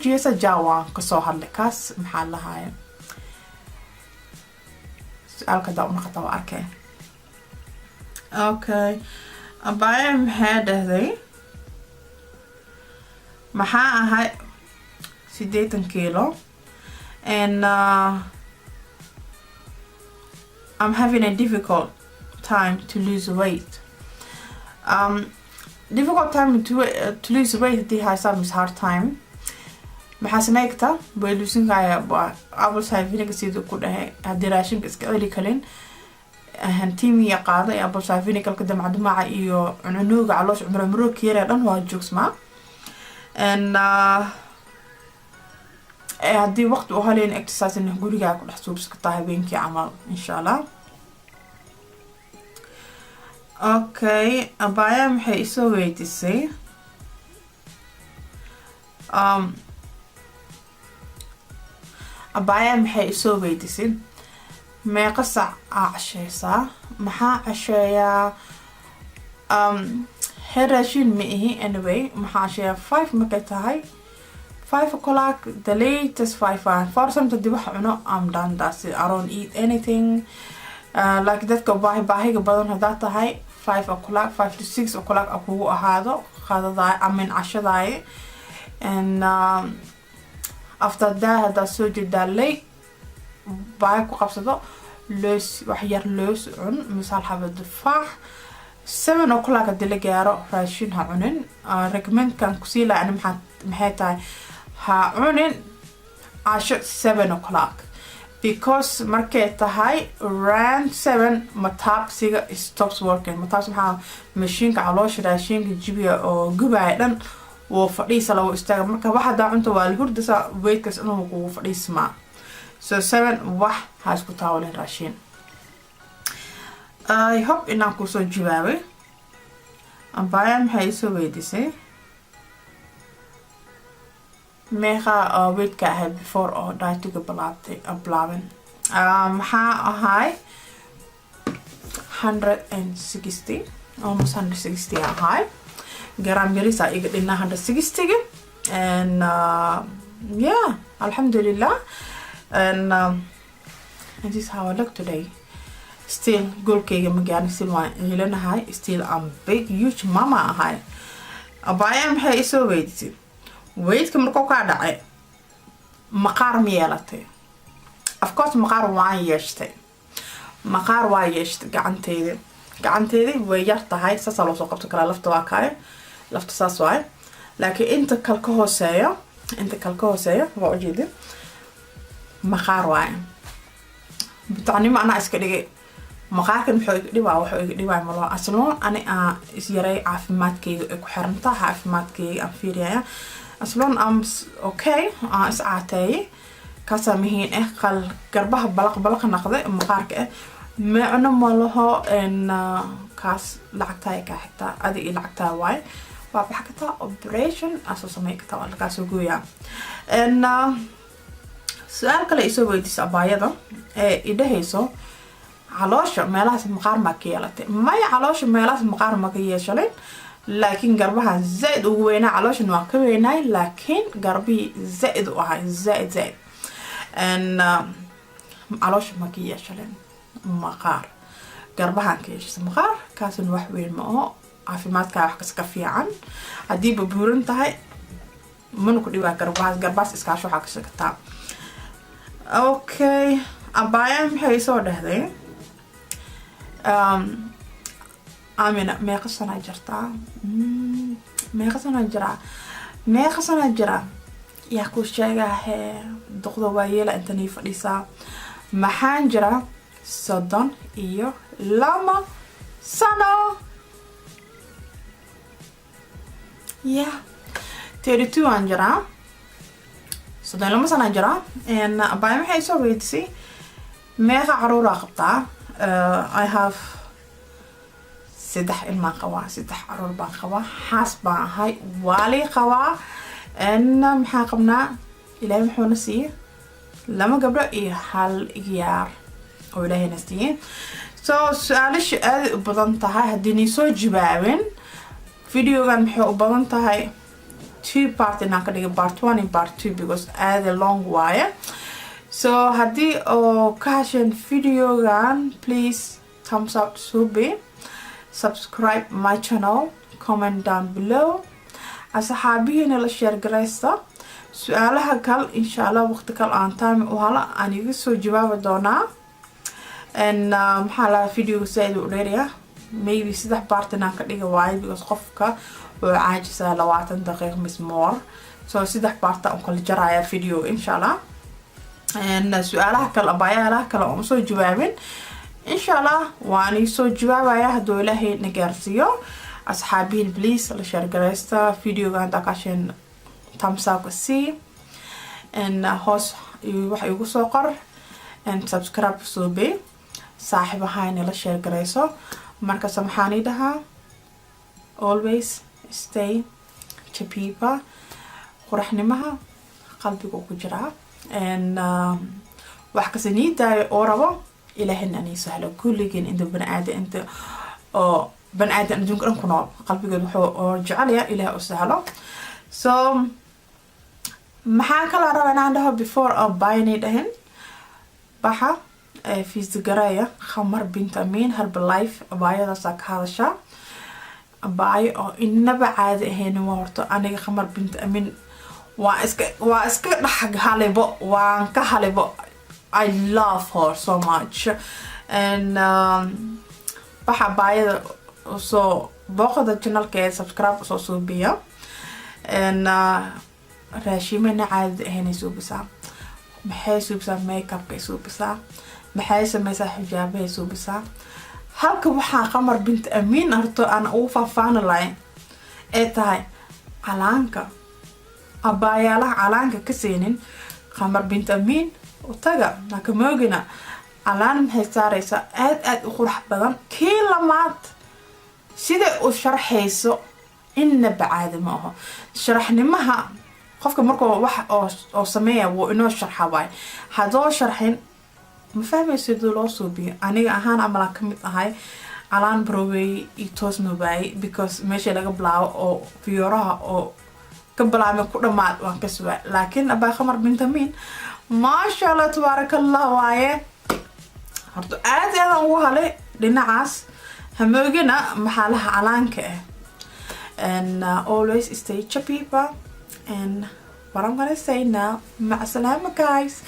jiesa jawa kasoo hadlay kaas maxaa lahaay su'aalka daa una qata waa arkay okay abaya maxay dhahday maxaa ahay 80 kilo and I'm having a difficult time to lose weight. Difficult time to lose weight. They have some hard time. maxaa sameeyta way losing kaya abul saafina sidoo ku dhahay hadii raashin iska celi kalin hantiimi ya qaada ee abul saafina kalka damacdumaca iyo cunuga caloosh umro kiira dhan waa joogsma and hadii waqti u haleen exercise in guriga ku dhex suubska tahay habeenkii amal insha Allah. Okay abaya maxay soo weydiisay abaya maxay soo weydiisay meeqa sac cashaysaa maxaa cashayaa raashin ma ihi anyway maxaa cashayaa 5 markay tahay 5 o'clock the latest 5 for something di wax cuno I'm done that's it I don't eat anything like dadka baahiga badan hadaa tahay 5 o'clock 5 to 6 o'clock akugu ahaado qadada amin cashadaay and after that hada soo jeedalay baa ku qabsado loos wax yar loos cun misal xabad faax 7 o'clock hadii la gaaro raashin ha cunin recommend kan ku sii laa maxay tahay ha cunin casho 7 o'clock because markay tahay around 7 matapsiga stops working mataps maxaa mashiinka caloosha raashinka jibiya oo gubay dhan woo fadhiisa lagu istaaga marka waxa daa cunto waa hurdasa weightkas inuu ku fadhiisma so 7 wax ha isku taawleen raashin I hope inaan ku soo jawaabay abaya maxay soo weydiisay meeqa weightka ahay before oo dietiga bilaabin maxaa ahay 160 almost 160 ahay gram yarisa iga dhina 160 and yeah alhamdulillah and this is how I look today still goalkayga magana still waan helanahay still I'm big huge mama ahay abaya maxay soo weydiisay weightka markuu ka dhacay maqaar ma yeelatay of course maqaar waan yeeshtay maqaar waa yeeshtay gacanteeda way yar tahay saas loo soo qabto kala lafta waa kaay lafta saas waay laakiin inta kalka hooseeyo waa ujeedin maqaar waay bitacnimo ana iska dhigay maqaarkan wuxuu iga dhibaa malo asloon ani is yaray caafimaadkayga ay ku xirantaa caafimaadkayga aan fiiriyaya asloon okay is caatay kaasa mihiin qal garbaha balaq naqday maqaarka macna malaho en kaas lacagtay ka xigta adi lacagtaa waay waa baxkata operation aso sameeyta waa laga soo gooyaa en su'aal kale isoo weydiisay abaayada idahayso caloosha meelahaas maqaar ma ka yeelatay maya caloosha meelahaas maqaar ma ka yeeshalay laakiin garbaha zaid ugu weynaa caloosha waa ka weynay laakiin garbi zaid u ahay zaid and caloosha ma ka yeeshalay maqaar garbahan ka yeeshay maqaar kaasna wax weyn ma oo caafimaadka wax ka fiican hadii buuran tahay man ku dhibaa garbaas iska soo xaqsata okay abaya maxay soo dhahday Amina meeqa sana jirtaa meeqa sana jira yaa ku sheegahay doqdo waayela inta nii fadhisaa maxaan jira 32 sano yeah 32 aan jira 32 sano jira and abaya maxay soo weydiisay meeqa caruur qabtaa I have 3 ilma qawa 3 caruur baan qawa xaas baan ahay wali qawa and maxaa qabnaa ilaahay wuxuu na siiyay 2 gabdho iyo 1 iyaar oo ilaahay na siiyay so su'aalaha aad u badan tahay hadii ni soo jawaabin videogan wuxuu u badan tahay two part inaan ka dhigo part 1 and part 2 because aad long waaye. So haddii oo ka hesheen videogan, please thumbs up subi, subscribe my channel, comment down below, asxaabihiina la share garaysta. su'aalaha kal insha Allah waqti kal aan time u hala aan iga soo jawaabi doonaa. And maxaa la video said u dheeriya maybe 3 part inaan ka dhigo waaye because qofka oo caajisa 20 daqiiqo mis more. So 3 part aan kala jaraya video insha Allah. And su'aalaha kal abaayalaha kala oo soo jawaabin insha Allah waan soo jawaabaya hadduu Ilaahay na gaarsiiyo. asxaabiin please la share garaysta videoga inta ka shan thumbs up see and hoos wax igu soo qor and subscribe soo be saaxiibahayna la share garayso. marka samaxaani dhaha always stay chapipa quraxnimaha qalbiga ku jira and wax ka saniiday oo rabo ilaahina ani sahlo kulligeen inta banaada inta oo banaada adduunka dhan ku nool qalbiga wuxuu jecel yahay ilaah u sahlo. So maxaan kala rabaa inaan dhaho before buying dhahin baxa fiis garaya khamar bint Amin Herbalife abaayadaas ka hadasha abaay oo inaba caadi ahayn horto aniga khamar bint Amin waa iska dhaxag halibo waan ka halibo. I love her so much and baxa abaayada so booqda channelkeeda subscribe soo suubiya and raashimana caadi ahayn suubisa maxay suubisa makeup ka suubisa maxay samaysaa xijaabay suubisa. halka waxaa khamar bint Amin horto aan u faafaan lahayn ee tahay calaanka abaayalaha calaanka ka seenin khamar bint Amin u taga nakamoogina calaan maxay saaraysaa aad u qurux badan kii lamaad sida u sharxayso inna bacaadi ma aha sharaxnimaha qofka markuu wax oo sameeyaa wuu inoo sharxa waay hadoo sharxin ma fahmayso sidoo loo suubiyo. aniga ahaan amala ka mid ahay calaan baroway iyo toosno baay because meesha laga bilaabo oo fiyooraha oo ka bilaabay ku dhamaad waan ka suwaa. laakiin abaa khamar bint Amin maasha Allah tabarakallah waaye horto aad ugu halay dhinacaas hamoogina maxaa laha calaanka ah. And always stay chapipa and what I'm gonna say now, ma salama guys,